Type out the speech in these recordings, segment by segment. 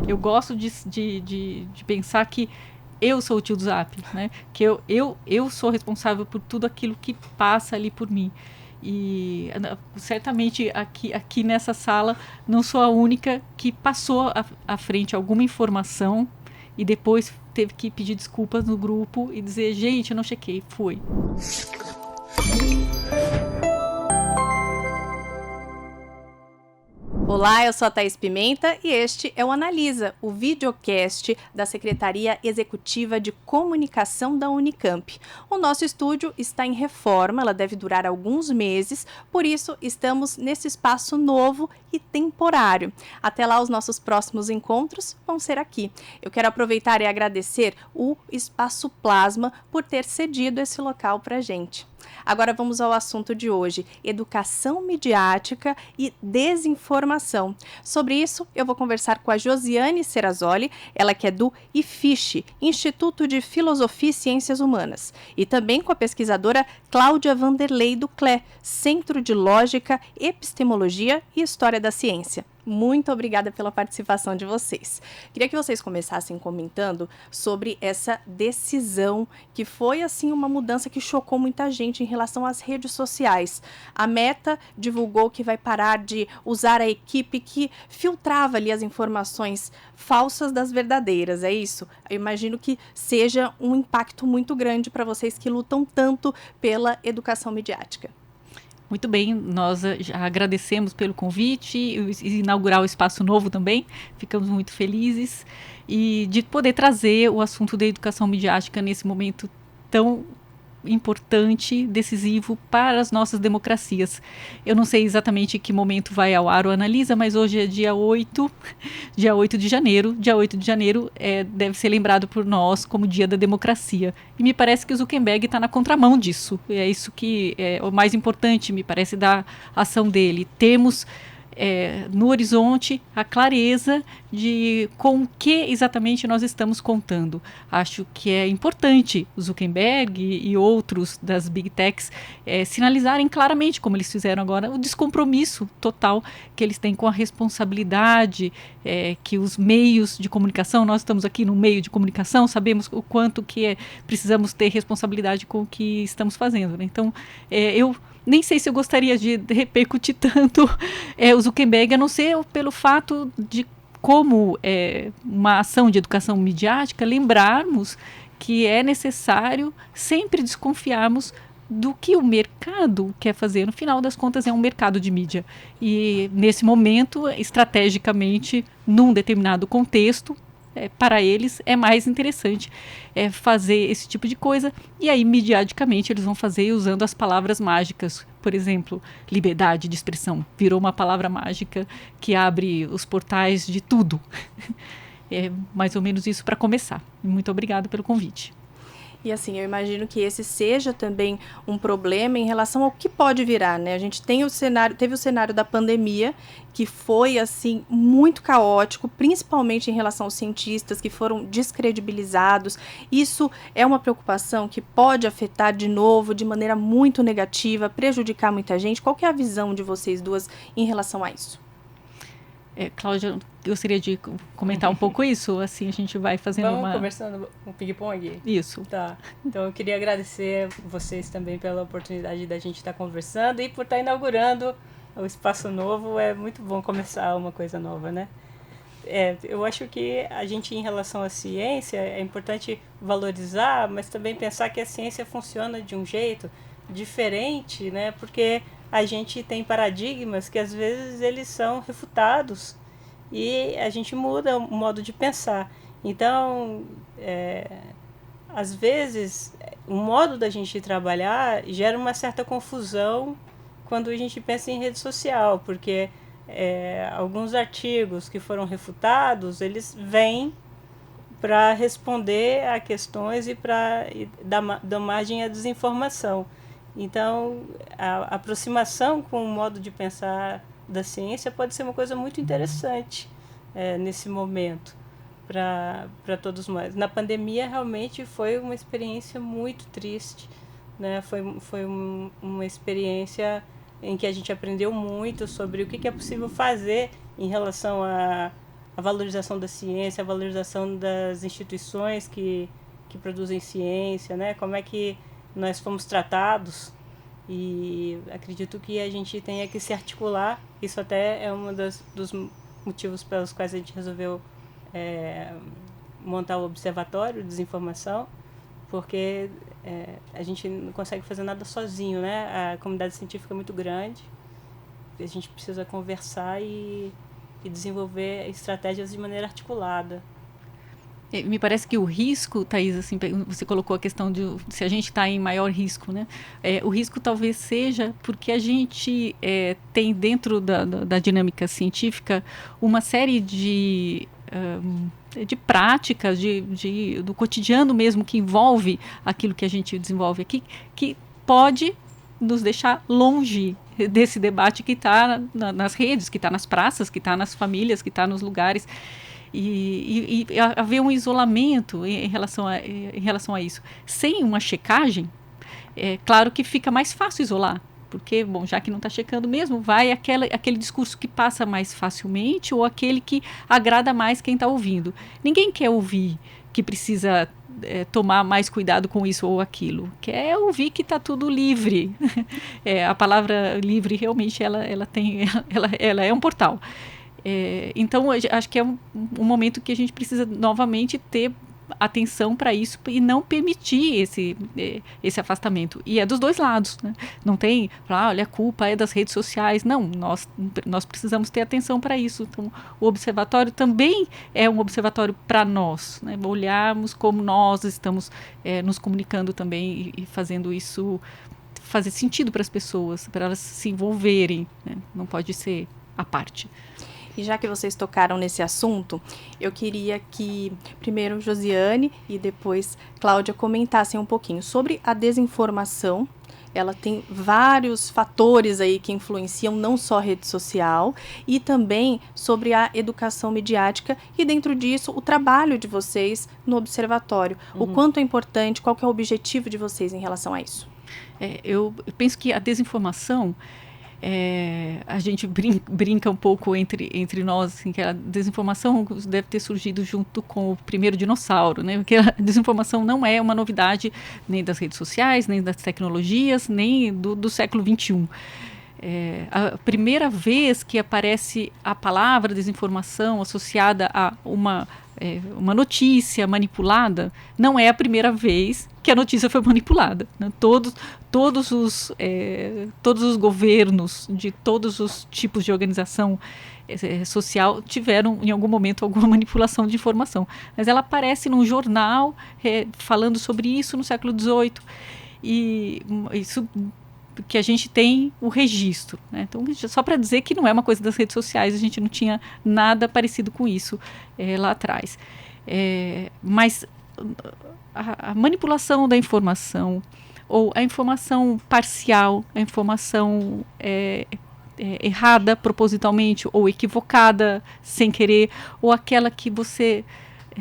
Eu gosto de pensar que eu sou o tio do Zap, né? Que eu sou responsável por tudo aquilo que passa ali por mim. E certamente aqui nessa sala não sou a única que passou à frente alguma informação e depois teve que pedir desculpas no grupo e dizer, gente, eu não chequei, fui. Olá, eu sou a Thaís Pimenta e este é o Analisa, o videocast da Secretaria Executiva de Comunicação da Unicamp. O nosso estúdio está em reforma, ela deve durar alguns meses, por isso estamos nesse espaço novo e temporário. Até lá, os nossos próximos encontros vão ser aqui. Eu quero aproveitar e agradecer o Espaço Plasma por ter cedido esse local para a gente. Agora vamos ao assunto de hoje, educação midiática e desinformação. Sobre isso, eu vou conversar com a Josiane Serrazoli, ela que é do IFISH, Instituto de Filosofia e Ciências Humanas, e também com a pesquisadora Cláudia Vanderlei do CLE, Centro de Lógica, Epistemologia e História da Ciência. Muito obrigada pela participação de vocês. Queria que vocês começassem comentando sobre essa decisão que foi, assim, uma mudança que chocou muita gente em relação às redes sociais. A Meta divulgou que vai parar de usar a equipe que filtrava ali as informações falsas das verdadeiras, é isso? Eu imagino que seja um impacto muito grande para vocês que lutam tanto pela educação midiática. Muito bem, nós já agradecemos pelo convite e inaugurar o espaço novo também. Ficamos muito felizes e de poder trazer o assunto da educação midiática nesse momento tão importante, decisivo para as nossas democracias. Eu não sei exatamente que momento vai ao ar o Analisa, mas hoje é dia 8 de janeiro. Dia 8 de janeiro deve ser lembrado por nós como Dia da Democracia. E me parece que o Zuckerberg está na contramão disso. É isso que é o mais importante, me parece, da ação dele. Temos no horizonte a clareza de com o que exatamente nós estamos contando. Acho que é importante o Zuckerberg e outros das Big Techs sinalizarem claramente, como eles fizeram agora, o descompromisso total que eles têm com a responsabilidade que os meios de comunicação, nós estamos aqui no meio de comunicação, sabemos o quanto que precisamos ter responsabilidade com o que estamos fazendo, né? Então, eu nem sei se eu gostaria de repercutir tanto o Zuckerberg, a não ser pelo fato de como uma ação de educação midiática, lembrarmos que é necessário sempre desconfiarmos do que o mercado quer fazer. No final das contas, é um mercado de mídia. E, nesse momento, estrategicamente, num determinado contexto, para eles é mais interessante fazer esse tipo de coisa, e aí midiaticamente eles vão fazer usando as palavras mágicas. Por exemplo, liberdade de expressão virou uma palavra mágica que abre os portais de tudo. É mais ou menos isso para começar. Muito obrigada pelo convite. E assim, eu imagino que esse seja também um problema em relação ao que pode virar, né? A gente teve o cenário da pandemia, que foi, assim, muito caótico, principalmente em relação aos cientistas que foram descredibilizados. Isso é uma preocupação que pode afetar de novo, de maneira muito negativa, prejudicar muita gente. Qual que é a visão de vocês duas em relação a isso? Cláudia, gostaria de comentar um pouco isso, assim a gente vai fazendo Vamos conversando um ping-pong? Isso. Tá, então eu queria agradecer vocês também pela oportunidade da gente estar conversando e por estar inaugurando o espaço novo. É muito bom começar uma coisa nova, né? Eu acho que a gente, em relação à ciência, é importante valorizar, mas também pensar que a ciência funciona de um jeito diferente, né? Porque a gente tem paradigmas que às vezes eles são refutados e a gente muda o modo de pensar. Então, às vezes, o modo da gente trabalhar gera uma certa confusão quando a gente pensa em rede social, porque alguns artigos que foram refutados, eles vêm para responder a questões e para dar margem à desinformação. Então, a aproximação com o modo de pensar da ciência pode ser uma coisa muito interessante nesse momento para todos nós. Na pandemia, realmente, foi uma experiência muito triste, né? Foi uma experiência em que a gente aprendeu muito sobre o que é possível fazer em relação à a valorização da ciência, a valorização das instituições que produzem ciência, né? Como é que nós fomos tratados, e acredito que a gente tenha que se articular. Isso até é um dos motivos pelos quais a gente resolveu montar o Observatório de Desinformação, porque a gente não consegue fazer nada sozinho, né? A comunidade científica é muito grande, a gente precisa conversar e desenvolver estratégias de maneira articulada. Me parece que o risco, Thaís, assim, você colocou a questão de se a gente está em maior risco, né? O risco talvez seja porque a gente tem dentro da dinâmica científica uma série de práticas, do cotidiano mesmo, que envolve aquilo que a gente desenvolve aqui, que pode nos deixar longe desse debate que está nas redes, que está nas praças, que está nas famílias, que está nos lugares. E haver um isolamento em relação a isso. Sem uma checagem, claro que fica mais fácil isolar, porque, bom, já que não está checando mesmo, vai aquele discurso que passa mais facilmente ou aquele que agrada mais quem está ouvindo. Ninguém quer ouvir que precisa tomar mais cuidado com isso ou aquilo. Quer ouvir que está tudo livre. A palavra livre, realmente, ela é um portal. Então, acho que é um momento que a gente precisa novamente ter atenção para isso e não permitir esse afastamento. E é dos dois lados, né? Não tem, olha, a culpa é das redes sociais. Não, nós precisamos ter atenção para isso. Então, o observatório também é um observatório para nós, né? Olharmos como nós estamos nos comunicando também e fazendo isso fazer sentido para as pessoas, para elas se envolverem, né? Não pode ser à parte. E já que vocês tocaram nesse assunto, eu queria que primeiro Josiane e depois Cláudia comentassem um pouquinho sobre a desinformação. Ela tem vários fatores aí que influenciam, não só a rede social, e também sobre a educação midiática e, dentro disso, o trabalho de vocês no observatório. O quanto é importante, qual que é o objetivo de vocês em relação a isso? Eu penso que a desinformação... a gente brinca um pouco entre nós, assim, que a desinformação deve ter surgido junto com o primeiro dinossauro, né? Porque a desinformação não é uma novidade nem das redes sociais, nem das tecnologias, nem do século XXI. A primeira vez que aparece a palavra desinformação associada a uma notícia manipulada, não é a primeira vez que a notícia foi manipulada, né? Todos os governos de todos os tipos de organização social tiveram em algum momento alguma manipulação de informação, mas ela aparece num jornal falando sobre isso no século XVIII, e isso que a gente tem o registro, né? Então, só para dizer que não é uma coisa das redes sociais, a gente não tinha nada parecido com isso lá atrás. Mas a manipulação da informação, ou a informação parcial, a informação errada propositalmente, ou equivocada sem querer, ou aquela que você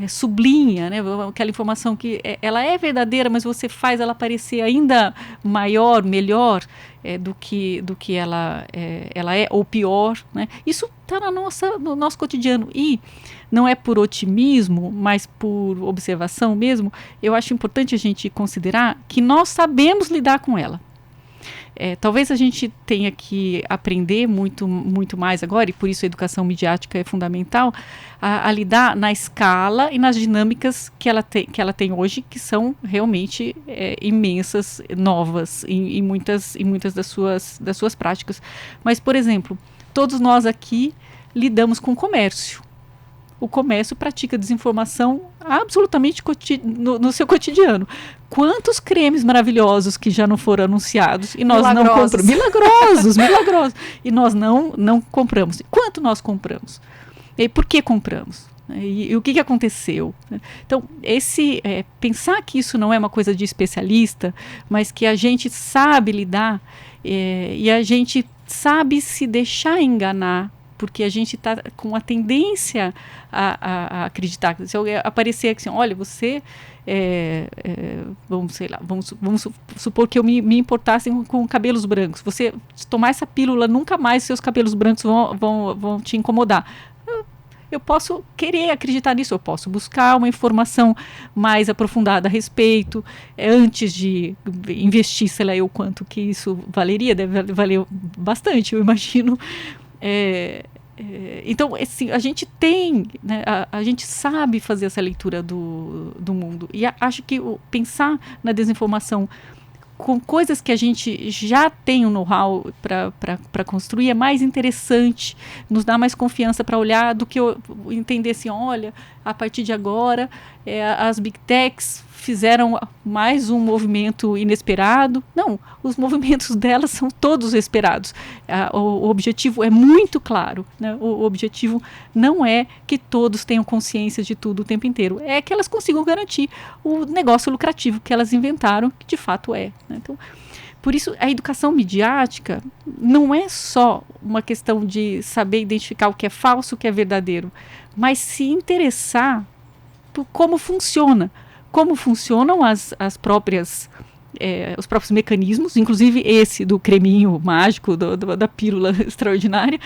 sublinha, né? Aquela informação que ela é verdadeira, mas você faz ela parecer ainda maior, melhor do que ela é, ou pior, né? Isso está no nosso cotidiano, e não é por otimismo, mas por observação mesmo. Eu acho importante a gente considerar que nós sabemos lidar com ela. Talvez a gente tenha que aprender muito, muito mais agora, e por isso a educação midiática é fundamental, a lidar na escala e nas dinâmicas que ela tem hoje, que são realmente imensas, novas, em muitas das suas práticas. Mas, por exemplo, todos nós aqui lidamos com o comércio. O comércio pratica desinformação absolutamente no seu cotidiano. Quantos cremes maravilhosos que já não foram anunciados e nós não compramos? Milagrosos. E nós não compramos. Quanto nós compramos? E por que compramos? E o que aconteceu? Então, pensar que isso não é uma coisa de especialista, mas que a gente sabe lidar e a gente sabe se deixar enganar, porque a gente está com a tendência a acreditar. Se alguém aparecer aqui assim, olha, você, vamos supor que eu me importasse com cabelos brancos. Você tomar essa pílula, nunca mais seus cabelos brancos vão te incomodar. eu posso querer acreditar nisso, eu posso buscar uma informação mais aprofundada a respeito, antes de investir, sei lá eu quanto que isso valeria, deve valer bastante, eu imagino. Então, assim, a gente tem, né, a gente sabe fazer essa leitura do mundo. E acho que pensar na desinformação com coisas que a gente já tem um know-how para construir é mais interessante, nos dá mais confiança para olhar do que eu entender assim, olha, a partir de agora as Big Techs fizeram mais um movimento inesperado. Não, os movimentos delas são todos esperados. O objetivo é muito claro, né? O objetivo não é que todos tenham consciência de tudo o tempo inteiro, é que elas consigam garantir o negócio lucrativo que elas inventaram, que de fato é, né? Então, por isso, a educação midiática não é só uma questão de saber identificar o que é falso, o que é verdadeiro, mas se interessar por como funciona. Como funcionam os próprios mecanismos, inclusive esse do creminho mágico, da pílula extraordinária,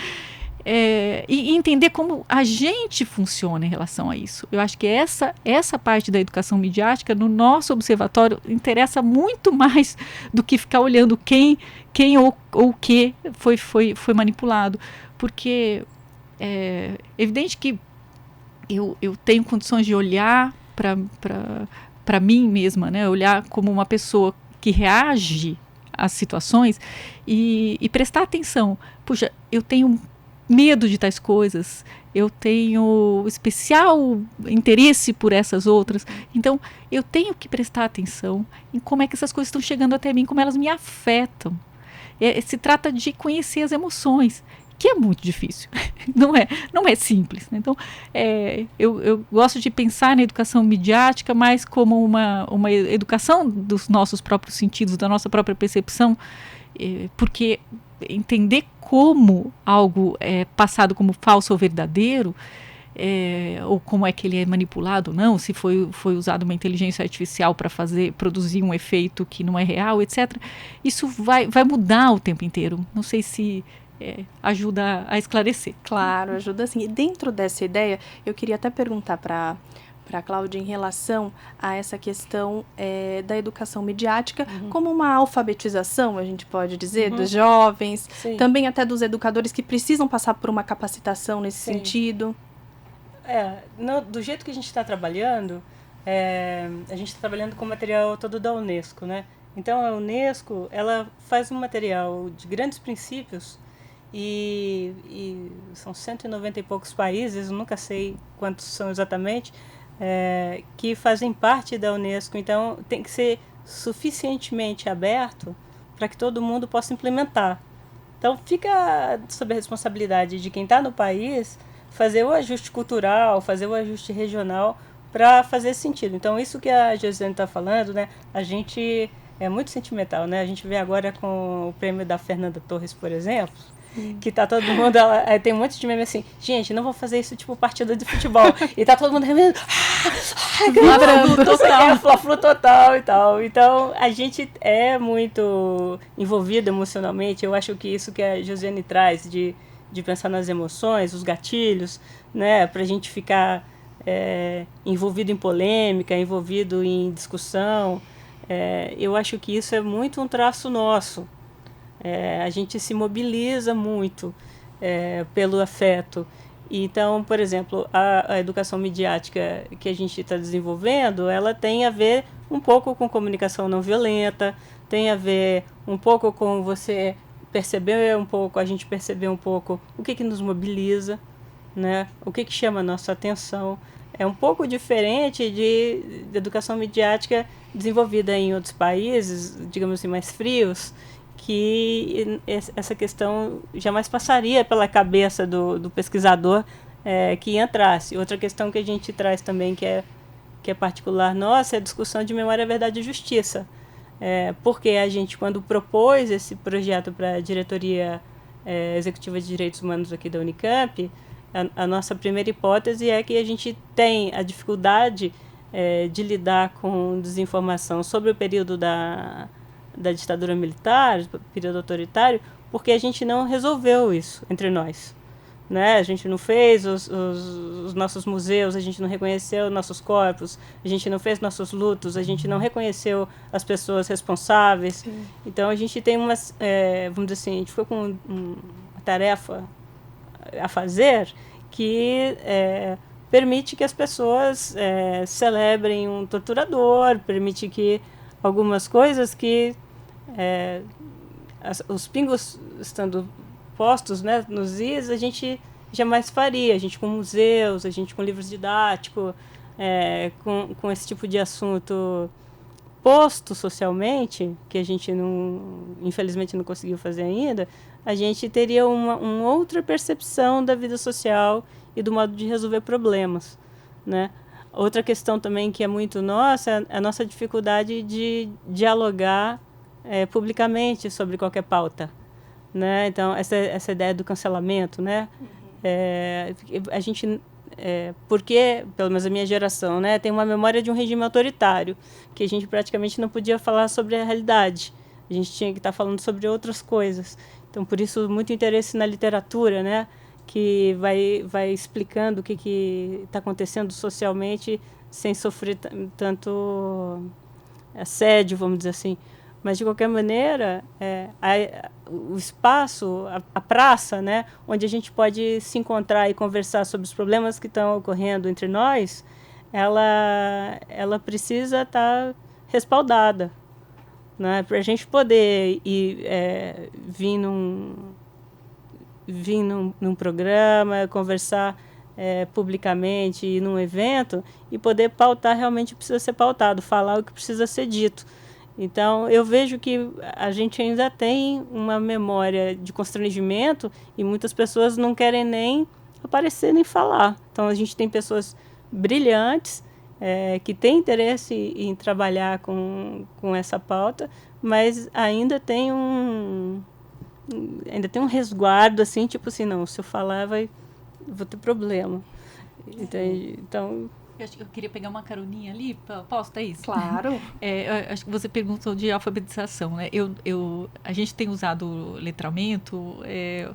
e entender como a gente funciona em relação a isso. Eu acho que essa parte da educação midiática, no nosso observatório, interessa muito mais do que ficar olhando quem ou o que foi manipulado. Porque é evidente que eu tenho condições de olhar para mim mesma, né? Olhar como uma pessoa que reage às situações e prestar atenção. Puxa, eu tenho medo de tais coisas, eu tenho especial interesse por essas outras, então eu tenho que prestar atenção em como é que essas coisas estão chegando até mim, como elas me afetam. Se trata de conhecer as emoções, que é muito difícil, não é simples, né? Então, eu gosto de pensar na educação midiática mais como uma educação dos nossos próprios sentidos, da nossa própria percepção, porque entender como algo é passado como falso ou verdadeiro, ou como é que ele é manipulado ou não, se foi usada uma inteligência artificial para produzir um efeito que não é real, etc. Isso vai mudar o tempo inteiro. Não sei se ajuda a esclarecer. Claro, ajuda sim. E dentro dessa ideia, eu queria até perguntar para a Cláudia em relação a essa questão da educação midiática, como uma alfabetização, a gente pode dizer, dos jovens, sim, também até dos educadores que precisam passar por uma capacitação nesse sim sentido. Do jeito que a gente está trabalhando, a gente está trabalhando com material todo da Unesco, né? Então, a Unesco, ela faz um material de grandes princípios e são 190 e poucos países, eu nunca sei quantos são exatamente, que fazem parte da Unesco. Então, tem que ser suficientemente aberto para que todo mundo possa implementar. Então, fica sob a responsabilidade de quem está no país fazer o ajuste cultural, fazer o ajuste regional para fazer sentido. Então, isso que a Josiane está falando, né, a gente é muito sentimental, né? A gente vê agora com o prêmio da Fernanda Torres, por exemplo, que tá todo mundo, tem um monte de meme assim, gente, não vou fazer isso tipo partida de futebol, e tá todo mundo remendo, fla-flu total e tal. Então, a gente é muito envolvido emocionalmente. Eu acho que isso que a Josiane traz de pensar nas emoções, os gatilhos, né, pra gente ficar envolvido em polêmica, envolvido em discussão, eu acho que isso é muito um traço nosso. A gente se mobiliza muito pelo afeto. Então, por exemplo, a educação midiática que a gente está desenvolvendo, ela tem a ver um pouco com comunicação não violenta, tem a ver um pouco com você perceber um pouco, a gente perceber um pouco o que nos mobiliza, né? O que chama a nossa atenção. É um pouco diferente de educação midiática desenvolvida em outros países, digamos assim, mais frios, que essa questão jamais passaria pela cabeça do pesquisador que entrasse. Outra questão que a gente traz também, que é particular nossa, é a discussão de memória, verdade e justiça. Porque a gente, quando propôs esse projeto para a Diretoria Executiva de Direitos Humanos aqui da Unicamp, a nossa primeira hipótese é que a gente tem a dificuldade de lidar com desinformação sobre o período da ditadura militar, período autoritário, porque a gente não resolveu isso entre nós. né? A gente não fez os nossos museus, a gente não reconheceu nossos corpos, a gente não fez nossos lutos, a gente não reconheceu as pessoas responsáveis. Sim. Então a gente tem umas, vamos dizer assim, a gente ficou com uma tarefa a fazer que permite que as pessoas celebrem um torturador, permite que algumas coisas que os pingos estando postos, né, nos is, a gente jamais faria. A gente com museus, a gente com livros didáticos, com esse tipo de assunto posto socialmente, que a gente infelizmente não conseguiu fazer ainda, a gente teria uma outra percepção da vida social e do modo de resolver problemas, né? Outra questão também que é muito nossa é a nossa dificuldade de dialogar publicamente sobre qualquer pauta, né? Então, essa ideia do cancelamento, né? A gente... porque, pelo menos a minha geração, né, tem uma memória de um regime autoritário, que a gente praticamente não podia falar sobre a realidade. A gente tinha que estar falando sobre outras coisas. Então, por isso, muito interesse na literatura, né, que vai explicando o que está acontecendo socialmente sem sofrer tanto assédio, vamos dizer assim. Mas, de qualquer maneira, o espaço, a praça, né, onde a gente pode se encontrar e conversar sobre os problemas que estão ocorrendo entre nós, ela precisa estar respaldada, né, para a gente poder vir num programa, conversar publicamente, ir num evento e poder pautar realmente o que precisa ser pautado, falar o que precisa ser dito. Então, eu vejo que a gente ainda tem uma memória de constrangimento e muitas pessoas não querem nem aparecer nem falar. Então, a gente tem pessoas brilhantes que têm interesse em trabalhar com essa pauta, mas ainda tem um resguardo, assim, tipo assim, não, se eu falar vou ter problema. Entende? Então... Eu queria pegar uma caroninha ali. Posso, Thaís? Claro. Acho que você perguntou de alfabetização, né? A gente tem usado letramento, é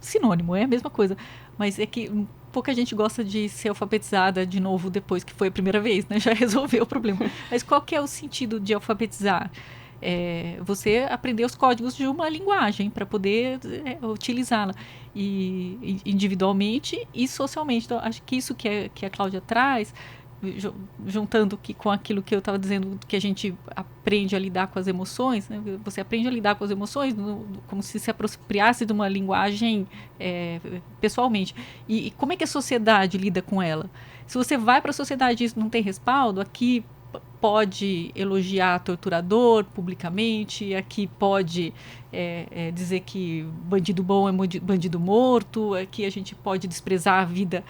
sinônimo, é a mesma coisa. Mas é que pouca gente gosta de ser alfabetizada de novo depois que foi a primeira vez, né? Já resolveu o problema. Mas qual que é o sentido de alfabetizar? Você aprender os códigos de uma linguagem para poder utilizá-la e individualmente e socialmente. Então, acho que isso que a Cláudia traz, juntando com aquilo que eu estava dizendo, que a gente aprende a lidar com as emoções, né? Você aprende a lidar com as emoções como se apropriasse de uma linguagem pessoalmente. E como é que a sociedade lida com ela? Se você vai para a sociedade e isso não tem respaldo, aqui pode elogiar torturador publicamente, aqui pode dizer que bandido bom é bandido morto, aqui a gente pode desprezar a vida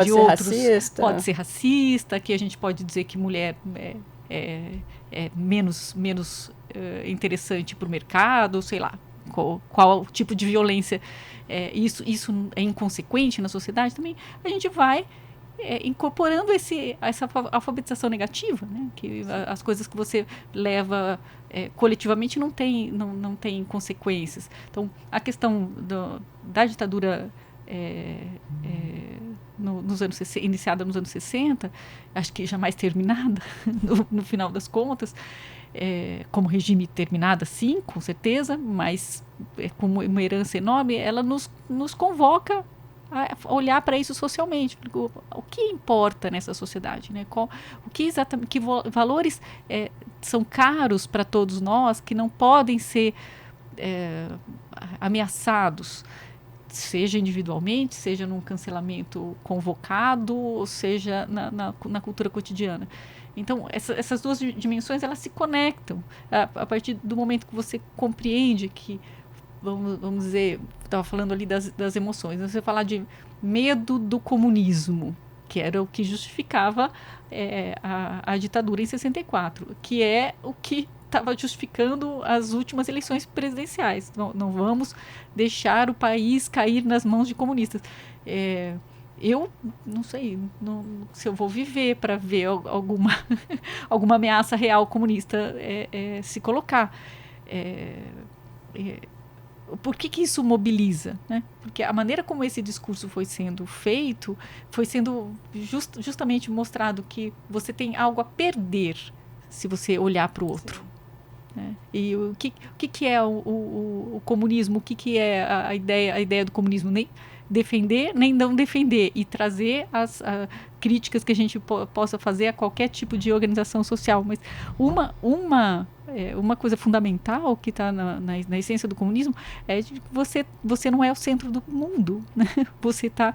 de outros. Pode ser racista, aqui a gente pode dizer que mulher é menos interessante para o mercado, sei lá, qual tipo de violência isso é inconsequente na sociedade também. A gente vai incorporando essa alfabetização negativa, né? Que as coisas que você leva coletivamente não tem consequências. Então, a questão da ditadura iniciada nos anos 60, acho que jamais terminada, no final das contas, como regime terminada, sim, com certeza, mas como uma herança enorme, ela nos convoca a olhar para isso socialmente. O que importa nessa sociedade, né? Que valores são caros para todos nós, que não podem ser ameaçados, seja individualmente, seja num cancelamento convocado, ou seja na cultura cotidiana. Então, essas duas dimensões, elas se conectam a partir do momento que você compreende que, vamos dizer, estava falando ali das emoções, você falar de medo do comunismo, que era o que justificava a ditadura em 64, que é o que estava justificando as últimas eleições presidenciais. Não vamos deixar o país cair nas mãos de comunistas. Eu não sei se eu vou viver para ver alguma ameaça real comunista se colocar. por que isso mobiliza, né? Porque a maneira como esse discurso foi sendo feito, foi sendo justamente mostrado que você tem algo a perder se você olhar para o outro. Né? E o que é o comunismo? O que é a ideia do comunismo? Nem defender, nem não defender. E trazer as críticas que a gente possa fazer a qualquer tipo de organização social. Mas uma coisa fundamental que está na essência do comunismo é de que você não é o centro do mundo. Né? Você está...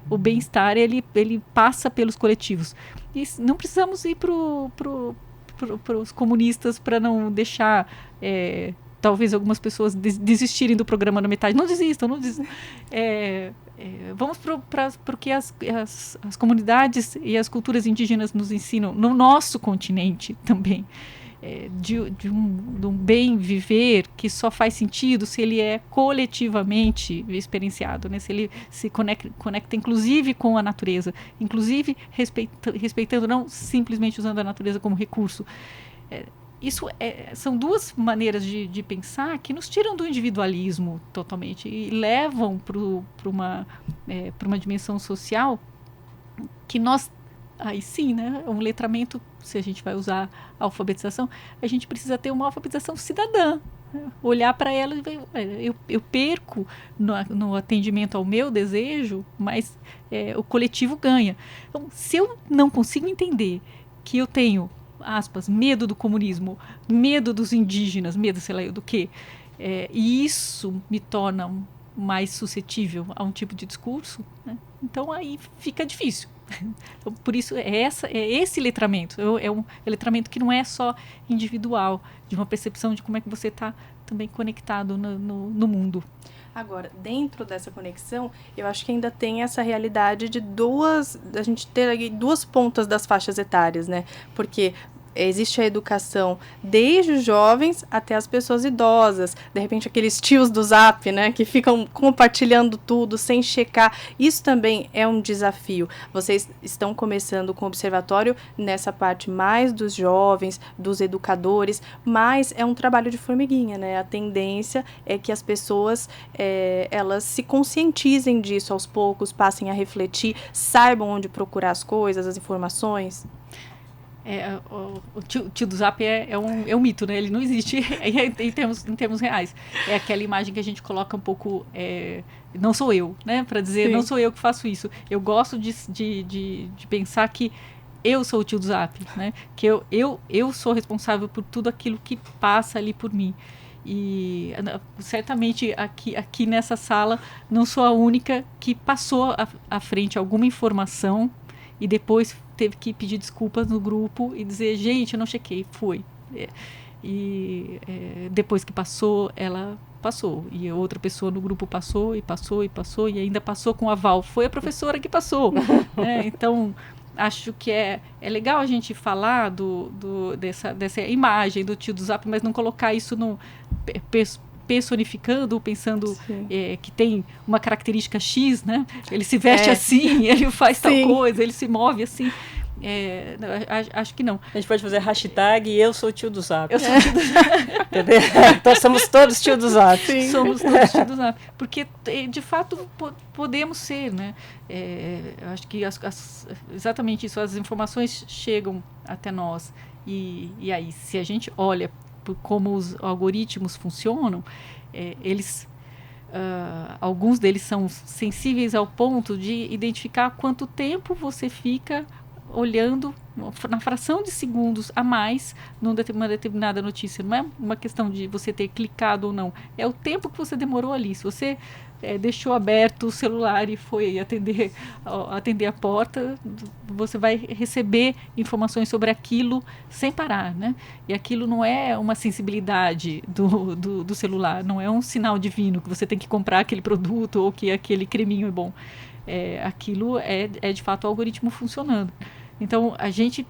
o bem-estar, ele passa pelos coletivos. E não precisamos ir para os comunistas para não deixar talvez algumas pessoas desistirem do programa na metade. Não desistam, não desistam. Vamos para o que as comunidades e as culturas indígenas nos ensinam no nosso continente também. De um bem viver que só faz sentido se ele é coletivamente experienciado, né? Se ele se conecta inclusive com a natureza, inclusive respeitando, não simplesmente usando a natureza como recurso. Isso são duas maneiras de pensar que nos tiram do individualismo totalmente e levam para uma dimensão social que nós... Aí sim, né? Um letramento, se a gente vai usar a alfabetização, a gente precisa ter uma alfabetização cidadã. Né? Olhar para ela e ver, eu perco no atendimento ao meu desejo, mas o coletivo ganha. Então, se eu não consigo entender que eu tenho, aspas, medo do comunismo, medo dos indígenas, medo, sei lá, do quê, e isso me torna mais suscetível a um tipo de discurso, né? Então aí fica difícil. Então, por isso esse letramento, é um letramento que não é só individual, de uma percepção de como é que você está também conectado no mundo. Agora, dentro dessa conexão, eu acho que ainda tem essa realidade de a gente ter aí duas pontas das faixas etárias, né? Porque existe a educação desde os jovens até as pessoas idosas. De repente, aqueles tios do Zap, né? Que ficam compartilhando tudo sem checar. Isso também é um desafio. Vocês estão começando com o observatório nessa parte mais dos jovens, dos educadores, mas é um trabalho de formiguinha, né? A tendência é que as pessoas, elas se conscientizem disso aos poucos, passem a refletir, saibam onde procurar as coisas, as informações. O tio do Zap é um mito, né? Ele não existe em termos reais. É aquela imagem que a gente coloca um pouco... não sou eu, né? Para dizer, sim, não sou eu que faço isso. Eu gosto de pensar que eu sou o tio do Zap, né? Que eu sou responsável por tudo aquilo que passa ali por mim. E certamente aqui nessa sala não sou a única que passou à frente alguma informação e depois teve que pedir desculpas no grupo e dizer, gente, eu não chequei, foi. Depois que passou, ela passou. E outra pessoa no grupo passou, e ainda passou com aval. Foi a professora que passou. Né? Então, acho que é legal a gente falar dessa imagem do tio do Zap, mas não colocar isso no... personificando, pensando que tem uma característica X, né? Ele se veste assim, ele faz tal coisa, ele se move assim. Acho que não. A gente pode fazer hashtag eu sou o tio do Zap. Eu sou o tio do Zap. Então somos todos tio do Zap. Sim. Somos todos tio do Zap. Porque, de fato, podemos ser, né? Eu acho que exatamente isso, as informações chegam até nós. E aí, se a gente olha por como os algoritmos funcionam, alguns deles são sensíveis ao ponto de identificar quanto tempo você fica olhando na fração de segundos a mais numa determinada notícia. Não é uma questão de você ter clicado ou não, é o tempo que você demorou ali. Se você deixou aberto o celular e foi atender a porta, você vai receber informações sobre aquilo sem parar, né? E aquilo não é uma sensibilidade do celular, não é um sinal divino que você tem que comprar aquele produto ou que aquele creminho é bom. Aquilo é de fato o algoritmo funcionando. Então, a gente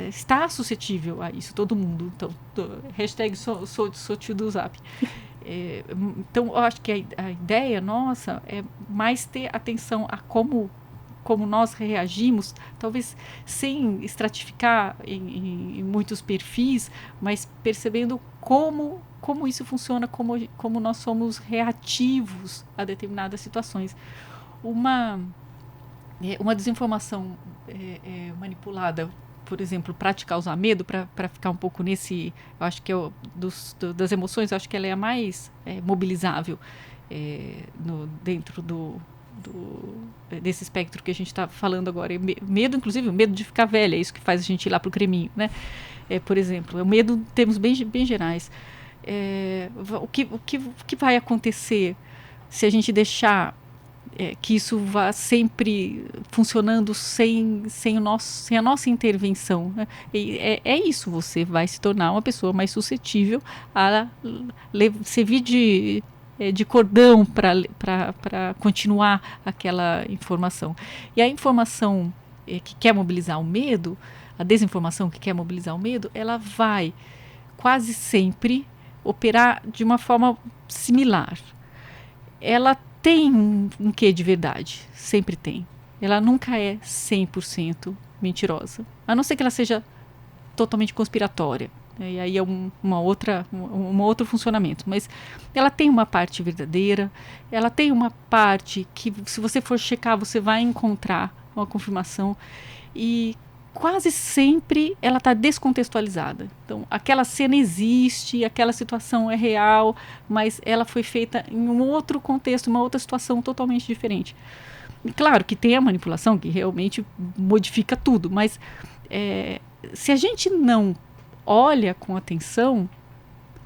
está suscetível a isso, todo mundo. Então, hashtag sou tio do Zap. Então, eu acho que a ideia nossa é mais ter atenção a como como nós reagimos, talvez sem estratificar em muitos perfis, mas percebendo como isso funciona, como nós somos reativos a determinadas situações. Uma desinformação manipulada, por exemplo, para te causar medo, para ficar um pouco nesse, eu acho que das emoções, eu acho que ela é a mais mobilizável dentro desse espectro que a gente está falando agora. Medo, inclusive, o medo de ficar velha, é isso que faz a gente ir lá para o creminho, né? Por exemplo, o medo, termos bem gerais. O que vai acontecer se a gente deixar que isso vá sempre funcionando sem a nossa intervenção, né? É isso, você vai se tornar uma pessoa mais suscetível a servir de cordão para continuar aquela informação. E a informação que quer mobilizar o medo, a desinformação que quer mobilizar o medo, ela vai quase sempre operar de uma forma similar. Ela tem um quê de verdade, sempre tem. Ela nunca é 100% mentirosa, a não ser que ela seja totalmente conspiratória. E aí é um outro funcionamento. Mas ela tem uma parte verdadeira, ela tem uma parte que, se você for checar, você vai encontrar uma confirmação. E quase sempre ela está descontextualizada. Então, aquela cena existe, aquela situação é real, mas ela foi feita em um outro contexto, uma outra situação totalmente diferente. E claro que tem a manipulação, que realmente modifica tudo, mas se a gente não olha com atenção,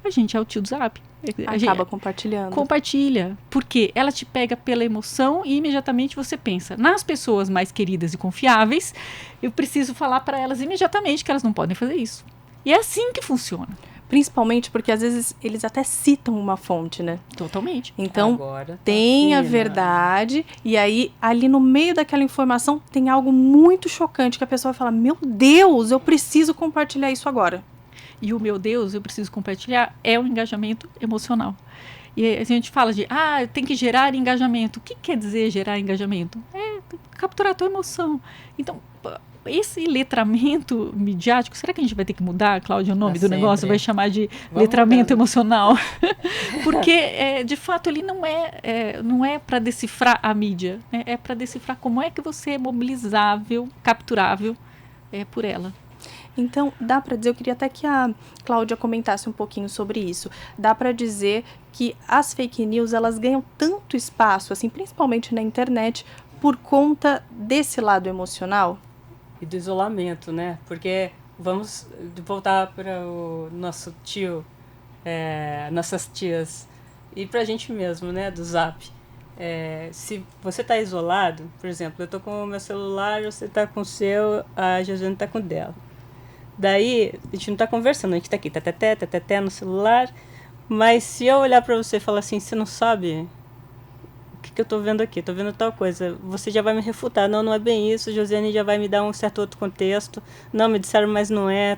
a gente é o tio do Zap. Acaba compartilhando. Compartilha, porque ela te pega pela emoção e imediatamente você pensa nas pessoas mais queridas e confiáveis, eu preciso falar para elas imediatamente que elas não podem fazer isso. E é assim que funciona. Principalmente porque às vezes eles até citam uma fonte, né? Totalmente. Então, Agora, tem a verdade, e aí ali no meio daquela informação tem algo muito chocante que a pessoa fala: meu Deus, eu preciso compartilhar isso agora. E o meu Deus, eu preciso compartilhar, é um engajamento emocional. E a gente fala tem que gerar engajamento. O que quer dizer gerar engajamento? É capturar a tua emoção. Então, esse letramento midiático, será que a gente vai ter que mudar, Cláudia, o nome do negócio? Vai chamar de letramento emocional? Porque, de fato, ele não é para decifrar a mídia, né? É para decifrar como é que você é mobilizável, capturável por ela. Então, dá para dizer, eu queria até que a Cláudia comentasse um pouquinho sobre isso, dá para dizer que as fake news, elas ganham tanto espaço, assim, principalmente na internet, por conta desse lado emocional? E do isolamento, né? Porque vamos voltar para o nosso tio, nossas tias, e para a gente mesmo, né, do Zap. Se você está isolado, por exemplo, eu estou com o meu celular, você está com o seu, a Josiane está com o dela. Daí, a gente não está conversando, a gente está aqui, teté no celular, mas se eu olhar para você e falar assim, você não sabe o que eu estou vendo aqui, estou vendo tal coisa, você já vai me refutar, não é bem isso, Josiane já vai me dar um certo outro contexto, não, me disseram, mas não é,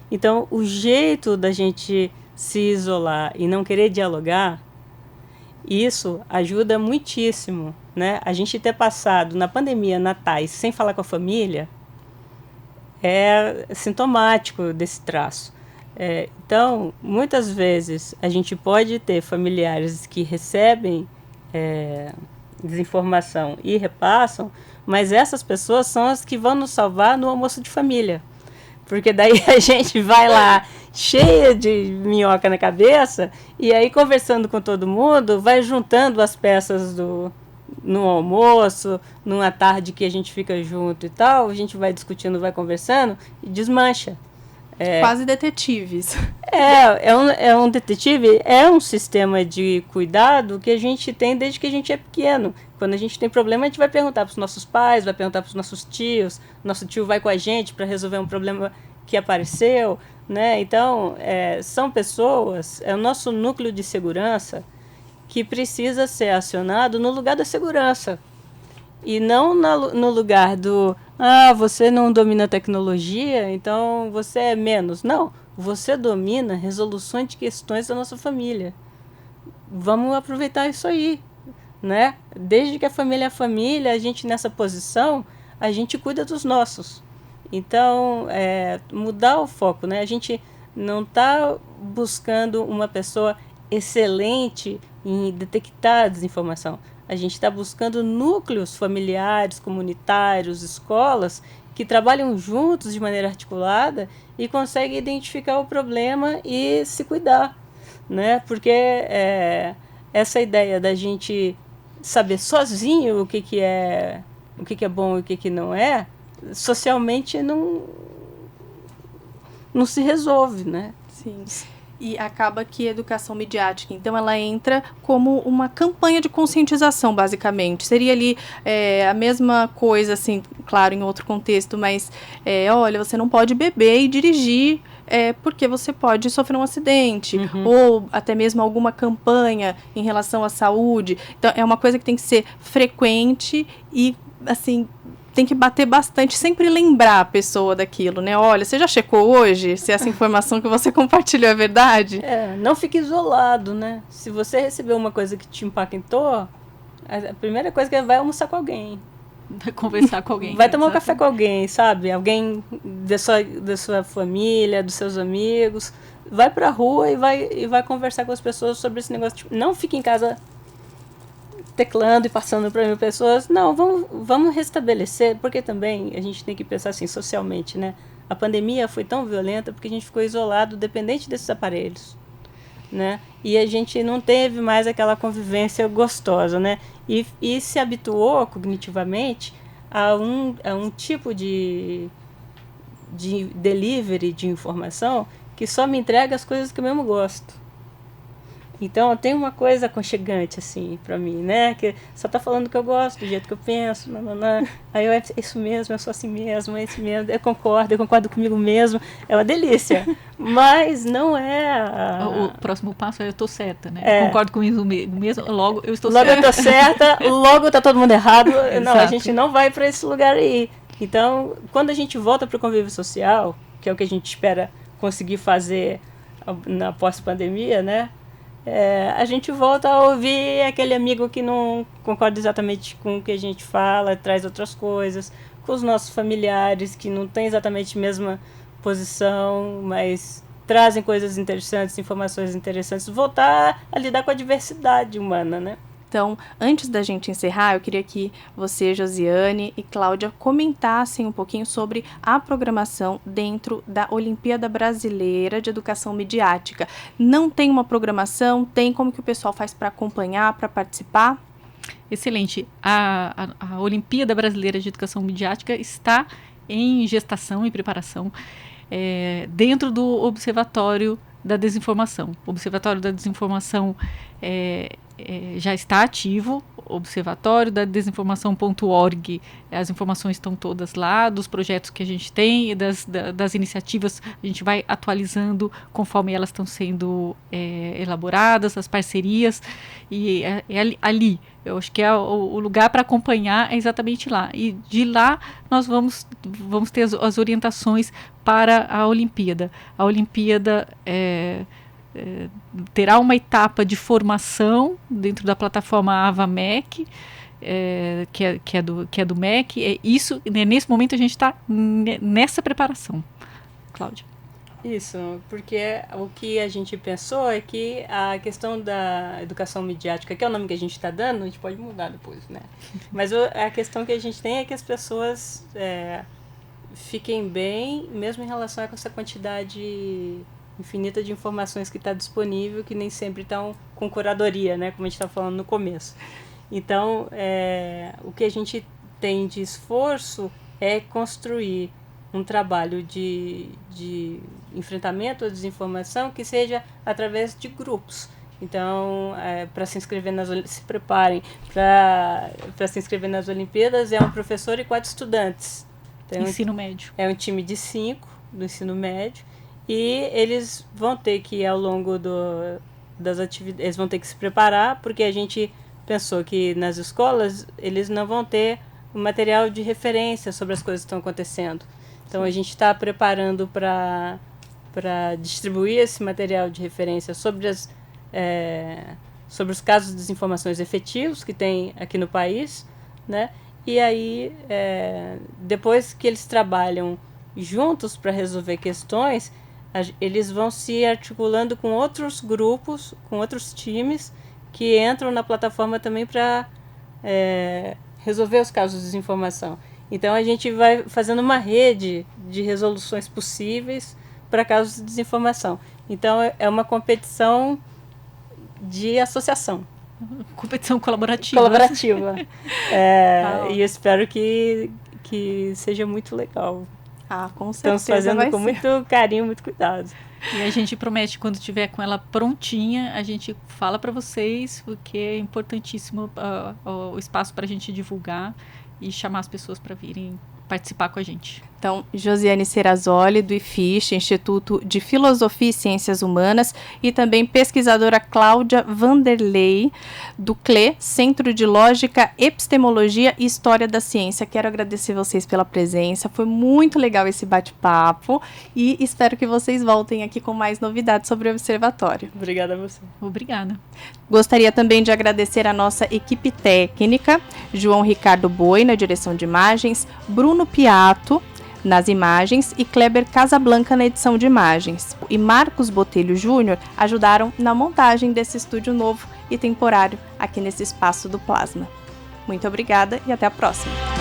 Então, o jeito da gente se isolar e não querer dialogar, isso ajuda muitíssimo, né? A gente ter passado na pandemia natais sem falar com a família, é sintomático desse traço. Então, muitas vezes, a gente pode ter familiares que recebem desinformação e repassam, mas essas pessoas são as que vão nos salvar no almoço de família. Porque daí a gente vai lá cheia de minhoca na cabeça e aí, conversando com todo mundo, vai juntando as peças no almoço, numa tarde que a gente fica junto e tal, a gente vai discutindo, vai conversando e desmancha. Quase detetives. É um detetive, é um sistema de cuidado que a gente tem desde que a gente é pequeno. Quando a gente tem problema, a gente vai perguntar para os nossos pais, vai perguntar para os nossos tios, nosso tio vai com a gente para resolver um problema que apareceu, né? Então, são pessoas, é o nosso núcleo de segurança que precisa ser acionado no lugar da segurança. E não no lugar do, você não domina a tecnologia, então você é menos. Não, você domina resoluções de questões da nossa família. Vamos aproveitar isso aí, né? Desde que a família é família, a gente nessa posição, a gente cuida dos nossos. Então, mudar o foco, né? A gente não está buscando uma pessoa excelente em detectar a desinformação. A gente está buscando núcleos familiares, comunitários, escolas que trabalham juntos de maneira articulada e conseguem identificar o problema e se cuidar, né? Porque essa ideia da gente saber sozinho o que é bom e o que não é, socialmente não se resolve, né? Sim. E acaba que a educação midiática, então, ela entra como uma campanha de conscientização, basicamente. Seria ali a mesma coisa, assim, claro, em outro contexto, mas, olha, você não pode beber e dirigir porque você pode sofrer um acidente, ou até mesmo alguma campanha em relação à saúde. Então, é uma coisa que tem que ser frequente e, assim, tem que bater bastante, sempre lembrar a pessoa daquilo, né? Olha, você já checou hoje se essa informação que você compartilhou é verdade? Não fique isolado, né? Se você recebeu uma coisa que te impactou, a primeira coisa que vai almoçar com alguém. Vai conversar com alguém. Vai tomar um café com alguém, sabe? Alguém da sua família, dos seus amigos. Vai pra rua e vai conversar com as pessoas sobre esse negócio. Tipo, não fique em casa teclando e passando para mil pessoas. Não, vamos restabelecer, porque também a gente tem que pensar assim, socialmente, né? A pandemia foi tão violenta porque a gente ficou isolado, dependente desses aparelhos, né? E a gente não teve mais aquela convivência gostosa, né? E se habituou cognitivamente a um tipo de delivery de informação que só me entrega as coisas que eu mesmo gosto. Então, tem uma coisa aconchegante, assim, pra mim, né? Que só tá falando o que eu gosto, do jeito que eu penso, aí é isso mesmo, eu sou assim mesmo, é isso mesmo, eu concordo comigo mesmo, é uma delícia. Mas não é... O próximo passo é eu tô certa, né? Eu concordo comigo mesmo, logo eu estou certa. Logo eu tô certa, logo tá todo mundo errado. Não, a gente não vai pra esse lugar aí. Então, quando a gente volta pro convívio social, que é o que a gente espera conseguir fazer na pós-pandemia, né? A gente volta a ouvir aquele amigo que não concorda exatamente com o que a gente fala, traz outras coisas, com os nossos familiares que não têm exatamente a mesma posição, mas trazem coisas interessantes, informações interessantes, voltar a lidar com a diversidade humana, né? Então, antes da gente encerrar, eu queria que você, Josiane e Cláudia, comentassem um pouquinho sobre a programação dentro da Olimpíada Brasileira de Educação Midiática. Não tem uma programação? Tem como que o pessoal faz para acompanhar, para participar? Excelente. A Olimpíada Brasileira de Educação Midiática está em gestação e preparação dentro do Observatório da Desinformação. O Observatório da Desinformação já está ativo, observatório da desinformação.org, as informações estão todas lá, dos projetos que a gente tem e das iniciativas, a gente vai atualizando conforme elas estão sendo elaboradas, as parcerias, e ali, eu acho que o lugar para acompanhar é exatamente lá, e de lá nós vamos ter as orientações para a Olimpíada. A Olimpíada terá uma etapa de formação dentro da plataforma AvaMec, que é do MEC. Isso, nesse momento a gente está nessa preparação. Cláudia. Isso, porque o que a gente pensou é que a questão da educação midiática, que é o nome que a gente está dando, a gente pode mudar depois, né? Mas a questão que a gente tem é que as pessoas fiquem bem, mesmo em relação a essa quantidade infinita de informações que está disponível, que nem sempre estão com curadoria, né, como a gente estava falando no começo. Então, o que a gente tem de esforço é construir um trabalho de enfrentamento à desinformação que seja através de grupos. Então, para se inscrever se preparem, para se inscrever nas Olimpíadas, é um professor e 4 estudantes. Então, ensino médio. É um time de 5 do ensino médio. E eles vão ter que, ao longo das atividades, eles vão ter que se preparar, porque a gente pensou que nas escolas eles não vão ter um material de referência sobre as coisas que estão acontecendo. Então, a gente está preparando para distribuir esse material de referência sobre sobre os casos de desinformações efetivos que tem aqui no país, né? E aí, depois que eles trabalham juntos para resolver questões, eles vão se articulando com outros grupos, com outros times, que entram na plataforma também para resolver os casos de desinformação. Então, a gente vai fazendo uma rede de resoluções possíveis para casos de desinformação. Então, é uma competição de associação. Competição colaborativa. E eu espero que seja muito legal. Com certeza. Estamos fazendo com muito carinho, muito cuidado. E a gente promete, quando tiver com ela prontinha, a gente fala para vocês, porque é importantíssimo o espaço para a gente divulgar e chamar as pessoas para virem participar com a gente. Então, Josiane Serrazoli, do IFISH, Instituto de Filosofia e Ciências Humanas, e também pesquisadora Cláudia Vanderlei, do CLE, Centro de Lógica, Epistemologia e História da Ciência. Quero agradecer vocês pela presença, foi muito legal esse bate-papo e espero que vocês voltem aqui com mais novidades sobre o Observatório. Obrigada a você. Obrigada. Gostaria também de agradecer a nossa equipe técnica, João Ricardo Boi, na direção de imagens, Bruno Piato, nas imagens, e Kleber Casablanca na edição de imagens. E Marcos Botelho Júnior ajudaram na montagem desse estúdio novo e temporário aqui nesse espaço do Plasma. Muito obrigada e até a próxima!